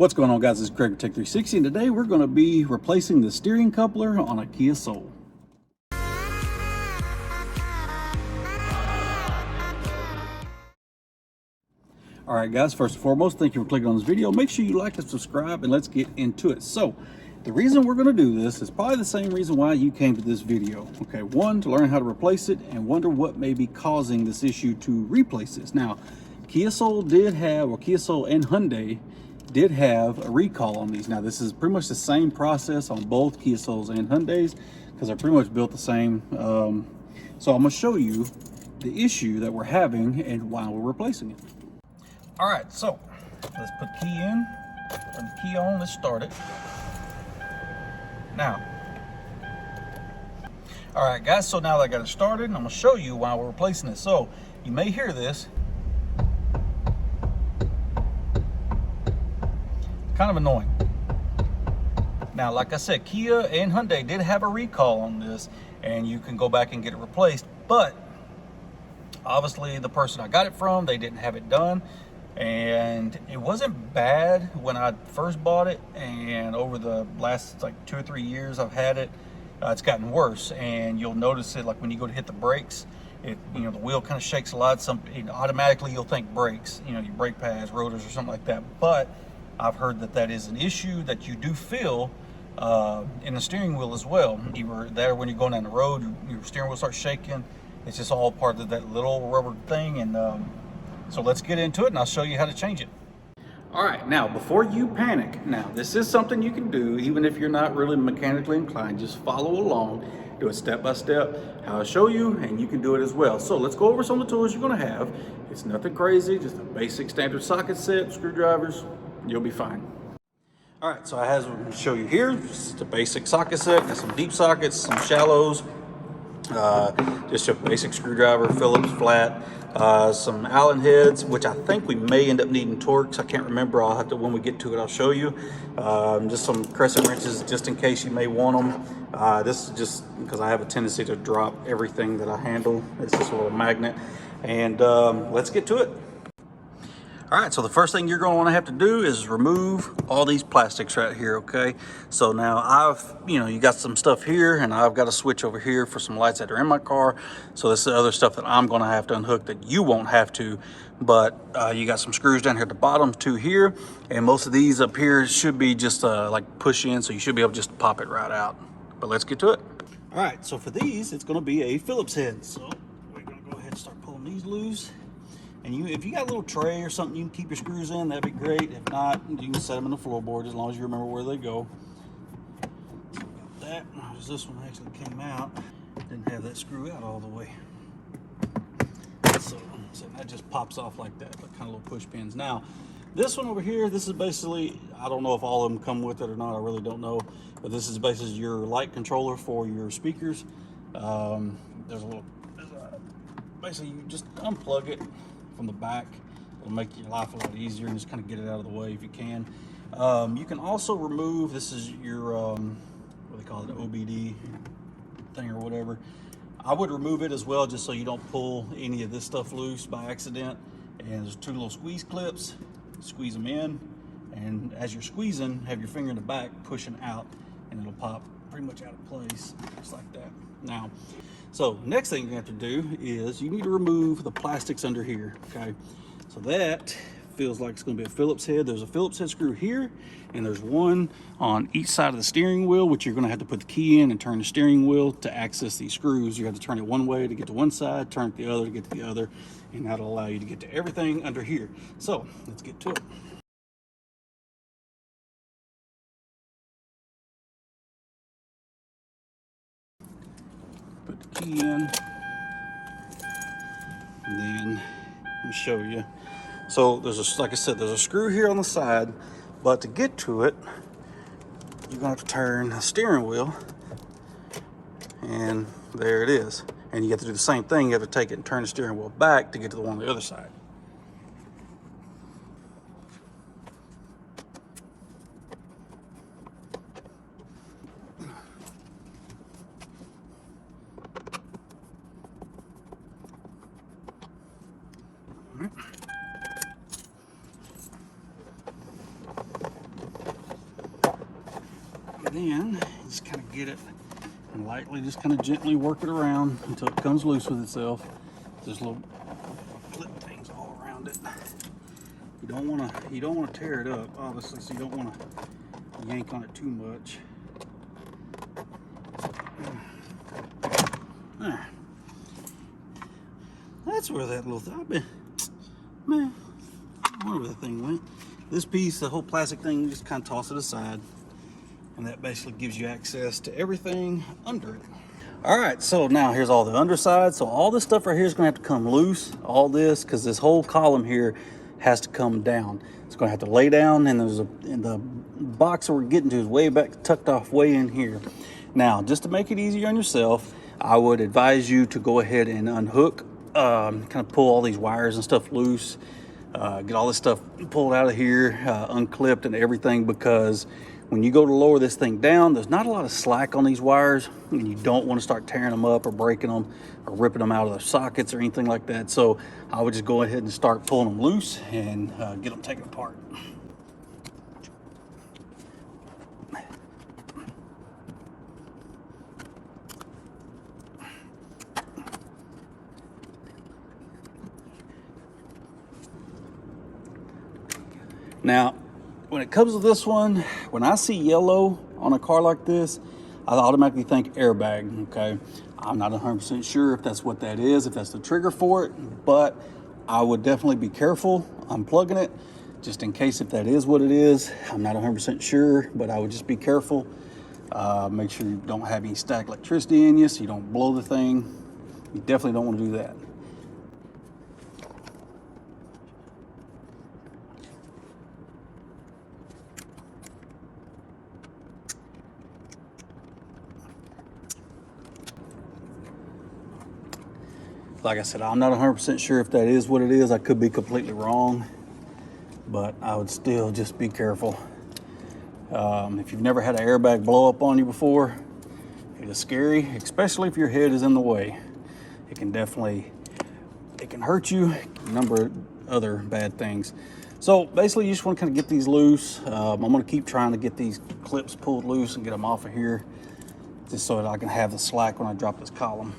What's going on, guys? This is Craig with Tech 360, and today we're going to be replacing the steering coupler on a Kia Soul. Alright guys, first and foremost, thank you for clicking on this video. Make sure you like and subscribe, and let's get into it. So, the reason we're going to do this is probably the same reason why you came to this video. Okay, one, to learn how to replace it, and wonder what may be causing this issue to replace this. Now, Kia Soul did have, or Kia Soul and Hyundai did have a recall on these. Now this is pretty much the same process on both Kia Souls and Hyundais because they're pretty much built the same. So I'm going to show you the issue that we're having and why we're replacing it. All right, so let's put key in, turn the key on, let's start it. Now, all right guys, so now that I got it started, I'm going to show you why we're replacing it. So you may hear this. Kind of annoying. Now, like I said, Kia and Hyundai did have a recall on this, and you can go back and get it replaced, but obviously the person I got it from, they didn't have it done, and it wasn't bad when I first bought it, and over the last like 2 or 3 years I've had it, it's gotten worse. And you'll notice it like when you go to hit the brakes, the wheel kind of shakes a lot. Automatically you'll think brakes, your brake pads, rotors, or something like that. But I've heard that is an issue that you do feel in the steering wheel as well. Either there when you're going down the road, your steering wheel starts shaking. It's just all part of that little rubber thing. And so let's get into it, and I'll show you how to change it. All right, now before you panic, now this is something you can do even if you're not really mechanically inclined. Just follow along, do it step by step, how I show you, and you can do it as well. So let's go over some of the tools you're gonna have. It's nothing crazy, just a basic standard socket set, screwdrivers. You'll be fine. All right, so I have to show you here, just a basic socket set. Got some deep sockets, some shallows, just a basic screwdriver, Phillips flat, some Allen heads, which I think we may end up needing Torx. I can't remember. I'll have to, when we get to it, I'll show you. Just some crescent wrenches, just in case you may want them. This is just because I have a tendency to drop everything that I handle. It's just a little magnet. And let's get to it. All right, so the first thing you're going to want to have to do is remove all these plastics right here, okay? So now you got some stuff here, and I've got a switch over here for some lights that are in my car. So this is the other stuff that I'm going to have to unhook that you won't have to. But you got some screws down here at the bottom, 2 here, and most of these up here should be just like push in, so you should be able to just pop it right out. But let's get to it. All right, so for these, it's going to be a Phillips head. So we're going to go ahead and start pulling these loose. And if you got a little tray or something you can keep your screws in, that'd be great. If not, you can set them in the floorboard as long as you remember where they go. So got that. This one actually came out. Didn't have that screw out all the way. So that just pops off like that, like kind of little push pins. Now, this one over here, this is basically, I don't know if all of them come with it or not. I really don't know. But this is basically your light controller for your speakers. Basically, you just unplug it from the back. It'll make your life a lot easier, and just kind of get it out of the way if you can. You can also remove, this is your what they call it, OBD thing or whatever. I would remove it as well, just so you don't pull any of this stuff loose by accident. And there's 2 little squeeze clips. Squeeze them in, and as you're squeezing, have your finger in the back pushing out, and it'll pop pretty much out of place, just like that. Now, so next thing you have to do is you need to remove the plastics under here, okay? So that feels like it's gonna be a Phillips head. There's a Phillips head screw here, and there's one on each side of the steering wheel, which you're gonna have to put the key in and turn the steering wheel to access these screws. You have to turn it one way to get to one side, turn it the other to get to the other, and that'll allow you to get to everything under here. So let's get to it. Put the key in, and then let me show you. So like I said, there's a screw here on the side, but to get to it, you're gonna have to turn the steering wheel, and there it is. And you have to do the same thing. You have to take it and turn the steering wheel back to get to the one on the other side. then just kind of get it and lightly just kind of gently work it around until it comes loose with itself. There's little clip things all around it. You don't want to tear it up, obviously, so you don't want to yank on it too much. There. That's where that little thing, man, I wonder where that thing went. This piece, the whole plastic thing, you just kind of toss it aside, and that basically gives you access to everything under it. All right, so now here's all the underside. So all this stuff right here is going to have to come loose, all this, because this whole column here has to come down. It's going to have to lay down, and the box that we're getting to is way back, tucked off way in here. Now, just to make it easier on yourself, I would advise you to go ahead and unhook, kind of pull all these wires and stuff loose, get all this stuff pulled out of here, unclipped and everything, because when you go to lower this thing down, there's not a lot of slack on these wires, and you don't want to start tearing them up or breaking them or ripping them out of their sockets or anything like that. So I would just go ahead and start pulling them loose and get them taken apart. Now, when it comes to this one, when I see yellow on a car like this, I automatically think airbag, okay? I'm not 100% sure if that's what that is, if that's the trigger for it, but I would definitely be careful unplugging it, just in case if that is what it is. I'm not 100% sure, but I would just be careful. Make sure you don't have any static electricity in you, so you don't blow the thing. You definitely don't want to do that. Like I said, I'm not 100% sure if that is what it is. I could be completely wrong, but I would still just be careful. If you've never had an airbag blow up on you before, it is scary, especially if your head is in the way. It can hurt you, a number of other bad things. So basically, you just want to kind of get these loose. I'm going to keep trying to get these clips pulled loose and get them off of here, just so that I can have the slack when I drop this column.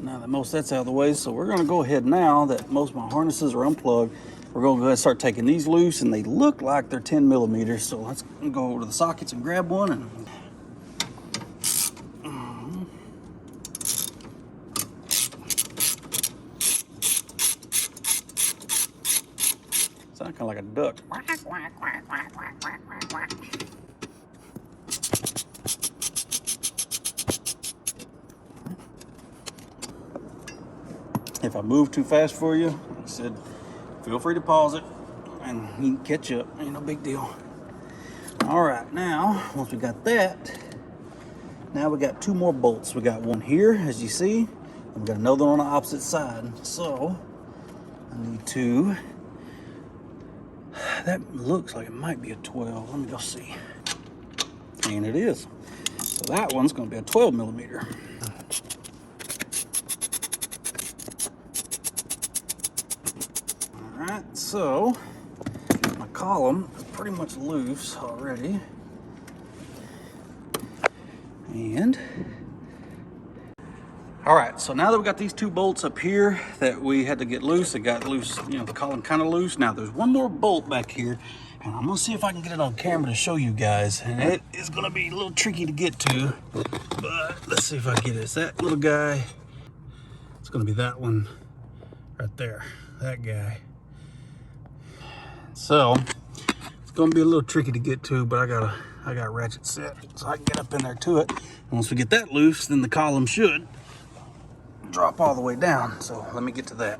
Now that most of that's out of the way, so we're going to go ahead now that most of my harnesses are unplugged. We're going to go ahead and start taking these loose, and they look like they're 10 millimeters. So let's go over to the sockets and grab one. And sound kind of like a duck. If I move too fast for you, like I said, feel free to pause it and you can catch up. Ain't no big deal. All right, now, once we got that, now we got two more bolts. We got one here, as you see, and we got another one on the opposite side. So I need to, that looks like it might be a 12. Let me go see. And it is. So that one's gonna be a 12 millimeter. Alright, so my column is pretty much loose already. And alright, so now that we got these two bolts up here that we had to get loose, it got loose, you know, the column kind of loose. Now there's one more bolt back here, and I'm gonna see if I can get it on camera to show you guys. And it is gonna be a little tricky to get to, but let's see if I can get it. It's that little guy. It's gonna be that one right there, that guy. So it's gonna be a little tricky to get to, but I got ratchet set so I can get up in there to it. And once we get that loose, then the column should drop all the way down. So let me get to that.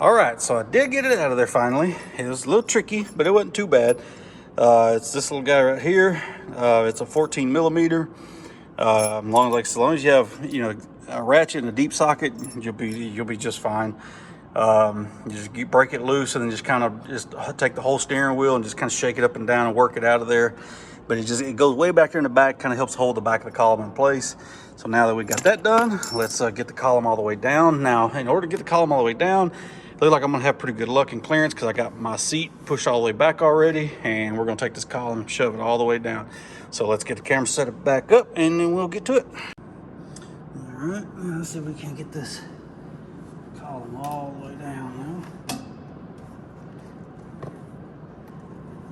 All right, so I did get it out of there finally. It was a little tricky, but it wasn't too bad. It's this little guy right here. It's a 14 millimeter. As long as you have, you know, a ratchet and a deep socket, you'll be just fine. You just break it loose and then just kind of take the whole steering wheel and just kind of shake it up and down and work it out of there. But it goes way back there in the back, kind of helps hold the back of the column in place. So now that we got that done, let's get the column all the way down. Now, in order to get the column all the way down, Look like I'm gonna have pretty good luck in clearance because I got my seat pushed all the way back already, and we're gonna take this column and shove it all the way down. So let's get the camera set it back up and then we'll get to it. All right, now let's see if we can get this column all the way down now.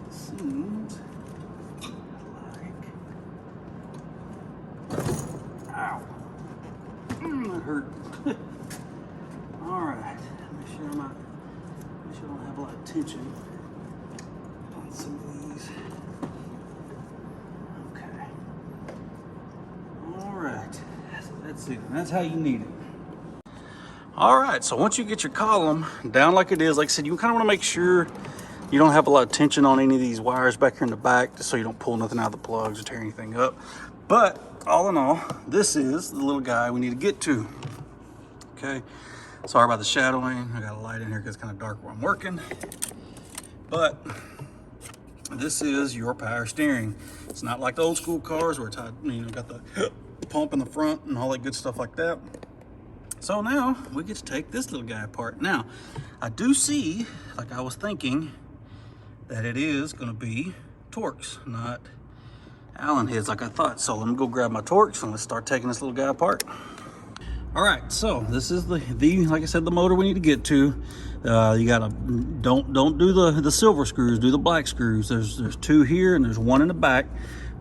Seems like, ow, that hurt. All right, make sure I don't have a lot of tension on some of these. Okay. All right, so that's it. That's how you need it. All right, so once you get your column down like it is, like I said, you kind of want to make sure you don't have a lot of tension on any of these wires back here in the back, just so you don't pull nothing out of the plugs or tear anything up. But all in all, this is the little guy we need to get to. Okay, sorry about the shadowing. I got a light in here because it's kind of dark where I'm working. But this is your power steering. It's not like the old school cars where it's, got the pump in the front and all that good stuff like that. So now we get to take this little guy apart. Now, I do see, like I was thinking, that it is going to be Torx, not Allen heads like I thought. So let me go grab my Torx and let's start taking this little guy apart. All right, so this is the like I said, the motor we need to get to. You gotta don't do the silver screws, do the black screws. There's two here and there's one in the back.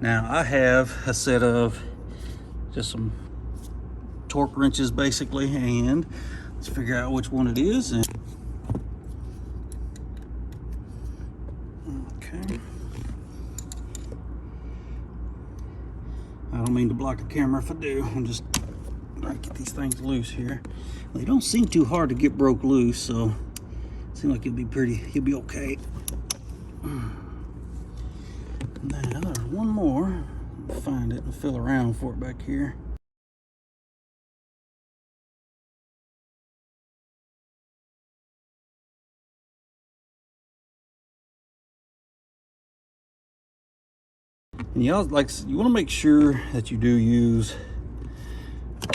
Now I have a set of just some torque wrenches basically, and let's figure out which one it is. And okay, I don't mean to block the camera if I do. I'm just trying to get these things loose here. They don't seem too hard to get broke loose, so it seems like you'll be okay. Now there's one more. I'll find it and feel around for it back here. And you want to make sure that you do use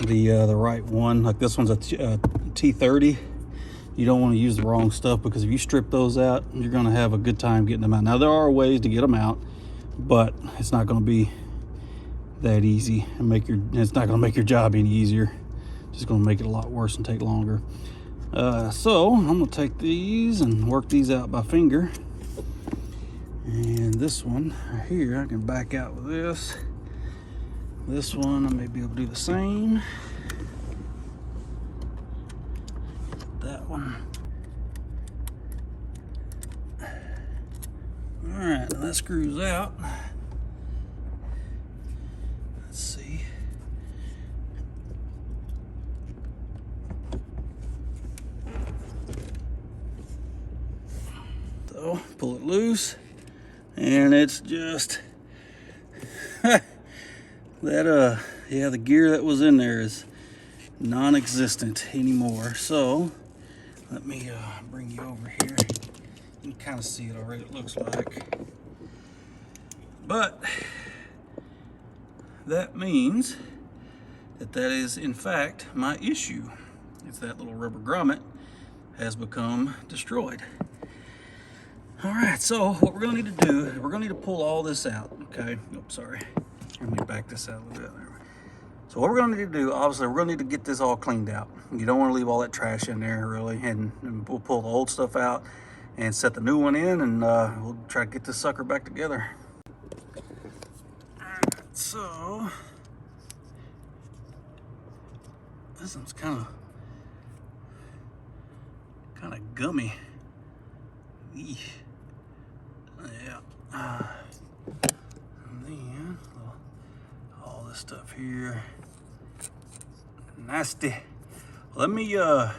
the right one. Like this one's a T30. You don't want to use the wrong stuff, because if you strip those out, you're going to have a good time getting them out. Now there are ways to get them out, but it's not going to be that easy and it's not going to make your job any easier. It's just going to make it a lot worse and take longer. So I'm going to take these and work these out by finger. And this one right here, I can back out with this. This one, I may be able to do the same. That one. All right, now that screws out. Let's see. So, pull it loose. And it's just that yeah, the gear that was in there is non-existent anymore. So let me bring you over here. You can kind of see it already, it looks like. But that means that is in fact my issue. It's that little rubber grommet has become destroyed. All right, so what we're gonna need to do, we're gonna need to pull all this out, okay? Oops, sorry. Let me back this out a little bit. So what we're gonna need to do, obviously, we're gonna need to get this all cleaned out. You don't wanna leave all that trash in there, really, and we'll pull the old stuff out and set the new one in, and we'll try to get this sucker back together. All right, so this one's kind of gummy. Eesh. Yeah. And then all this stuff here, nasty. Let me I'm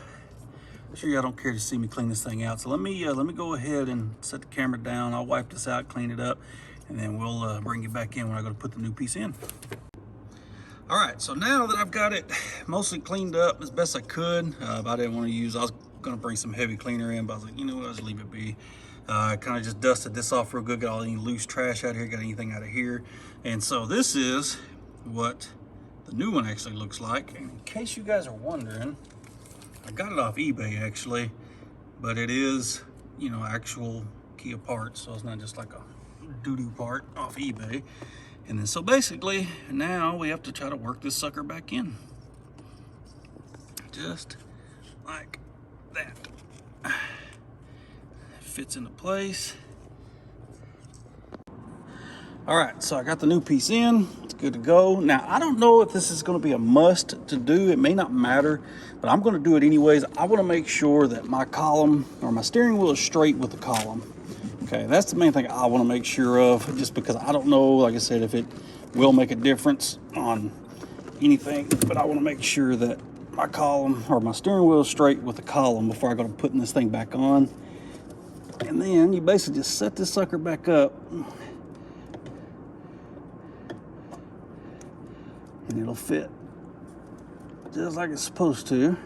sure y'all don't care to see me clean this thing out, so let me go ahead and set the camera down. I'll wipe this out, clean it up, and then we'll bring you back in when I go to put the new piece in. All right, so now that I've got it mostly cleaned up as best I could, I didn't want to use, I was gonna bring some heavy cleaner in, but I was like, you know what, I'll just leave it be. Kind of just dusted this off real good, got all any loose trash out of here, got anything out of here. And so this is what the new one actually looks like. And in case you guys are wondering, I got it off eBay actually. but it is, you know, actual Kia parts, so it's not just like a doo-doo part off eBay. And then so basically now we have to try to work this sucker back in, just like that. Fits into place. All right, so I got the new piece in. It's good to go. Now, I don't know if this is going to be a must to do. It may not matter, but I'm going to do it anyways. I want to make sure that my column or my steering wheel is straight with the column. Okay, that's the main thing I want to make sure of, just because I don't know, like I said, if it will make a difference on anything, but I want to make sure that my column or my steering wheel is straight with the column before I go to putting this thing back on. And then you basically just set this sucker back up, and it'll fit just like it's supposed to.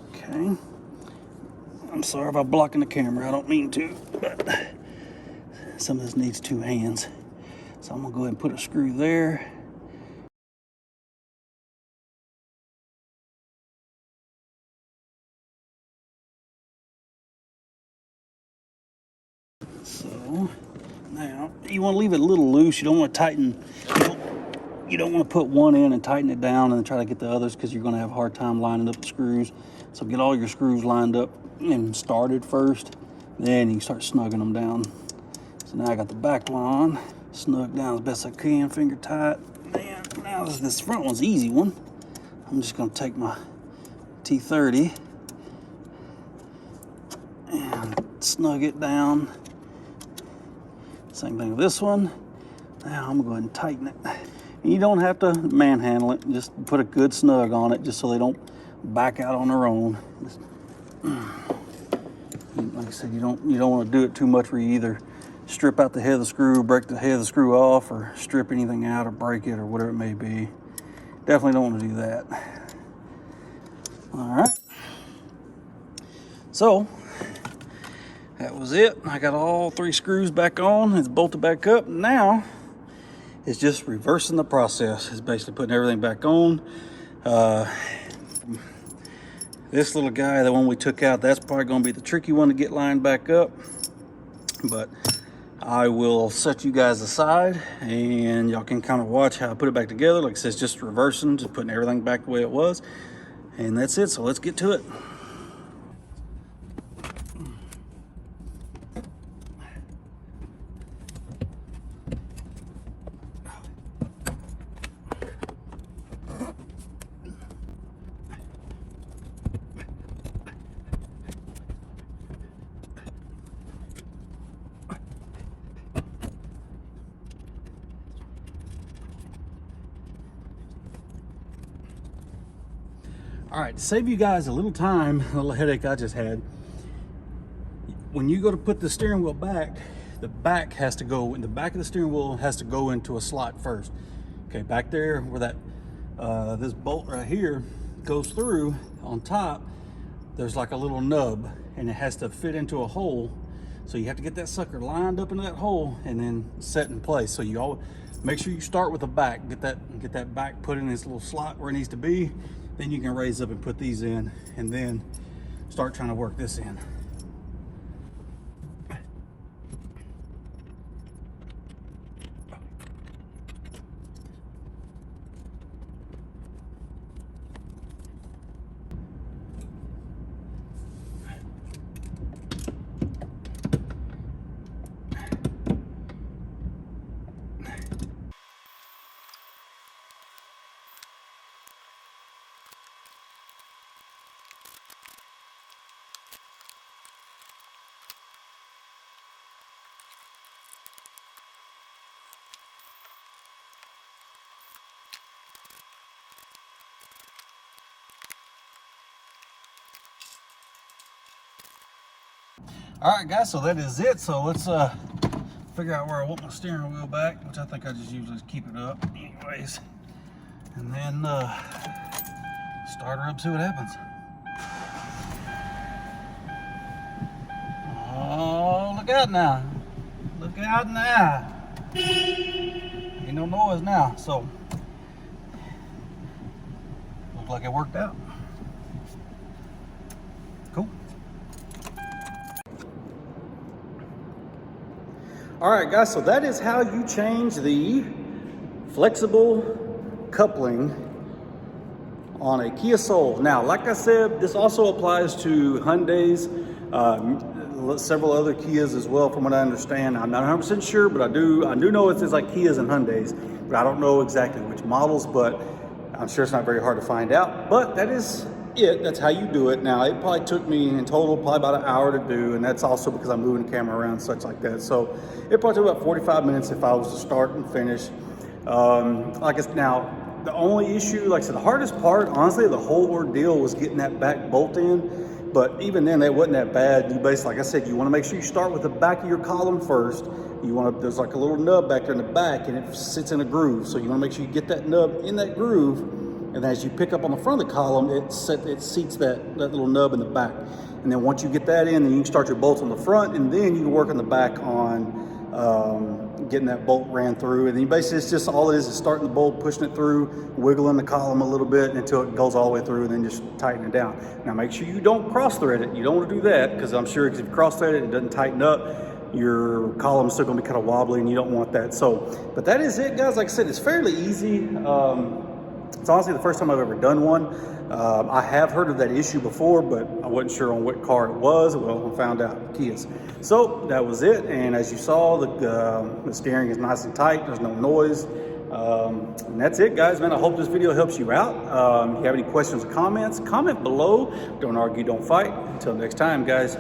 Okay. I'm sorry about blocking the camera. I don't mean to, but some of this needs two hands. So I'm gonna go ahead and put a screw there. So now you want to leave it a little loose. You don't want to tighten. You don't want to put one in and tighten it down and then try to get the others, because you're going to have a hard time lining up the screws. So get all your screws lined up and started first. Then you can start snugging them down. So now I got the back one on, snug down as best I can, finger tight. And now this front one's an easy one. I'm just going to take my T30 and snug it down. Same thing with this one. Now I'm gonna go ahead and tighten it. And you don't have to manhandle it. Just put a good snug on it, just so they don't back out on their own. Just, like I said, you don't want to do it too much where you either strip out the head of the screw, break the head of the screw off, or strip anything out or break it or whatever it may be. Definitely don't want to do that. All right. So that was it. I got all three screws back on. It's bolted back up. Now it's just reversing the process. It's basically putting everything back on. This little guy, the one we took out, that's probably going to be the tricky one to get lined back up. But I will set you guys aside and y'all can kind of watch how I put it back together. Like I said, it's just reversing, just putting everything back the way it was. And that's it. So let's get to it. All right, to save you guys a little time, a little headache I just had, when you go to put the steering wheel back, the back has to go, in the back of the steering wheel has to go into a slot first. Okay, back there where that, this bolt right here goes through on top, there's like a little nub and it has to fit into a hole. So you have to get that sucker lined up into that hole and then set in place. So you always make sure you start with the back, get that back put in this little slot where it needs to be. Then you can raise up and put these in and then start trying to work this in. All right, guys, so that is it. So let's figure out where I want my steering wheel back, which I think I just usually keep it up anyways. And then start her up, see what happens. Oh, look out now. Look out now. Ain't no noise now, so look like it worked out. Cool. All right, guys, so that is how you change the flexible coupling on a Kia Soul. Now, like I said, this also applies to Hyundais, several other Kias as well, from what I understand. I'm not 100% sure, but I do know it's like Kias and Hyundais, but I don't know exactly which models, but I'm sure it's not very hard to find out. But that is it. That's how you do it. Now, it probably took me in total probably about an hour to do, and that's also because I'm moving the camera around and such like that. So it probably took about 45 minutes if I was to start and finish. Now, the only issue, like I said, the hardest part, honestly, the whole ordeal was getting that back bolt in. But even then, that wasn't that bad. You basically, like I said, you want to make sure you start with the back of your column first. There's like a little nub back there in the back, and it sits in a groove. So you want to make sure you get that nub in that groove. And as you pick up on the front of the column, it seats that little nub in the back. And then once you get that in, then you can start your bolts on the front, and then you can work on the back on getting that bolt ran through. And then basically it's just all it is starting the bolt, pushing it through, wiggling the column a little bit until it goes all the way through, and then just tighten it down. Now make sure you don't cross thread it. You don't want to do that, because I'm sure if you cross thread it, it doesn't tighten up, your column's still going to be kind of wobbly, and you don't want that. So, but that is it, guys. Like I said, it's fairly easy. It's honestly the first time I've ever done one. I have heard of that issue before, but I wasn't sure on what car it was. Well, I found out Kia's. So that was it. And as you saw, the steering is nice and tight. There's no noise. And that's it, guys, man. I hope this video helps you out. If you have any questions or comments, comment below. Don't argue, don't fight. Until next time, guys.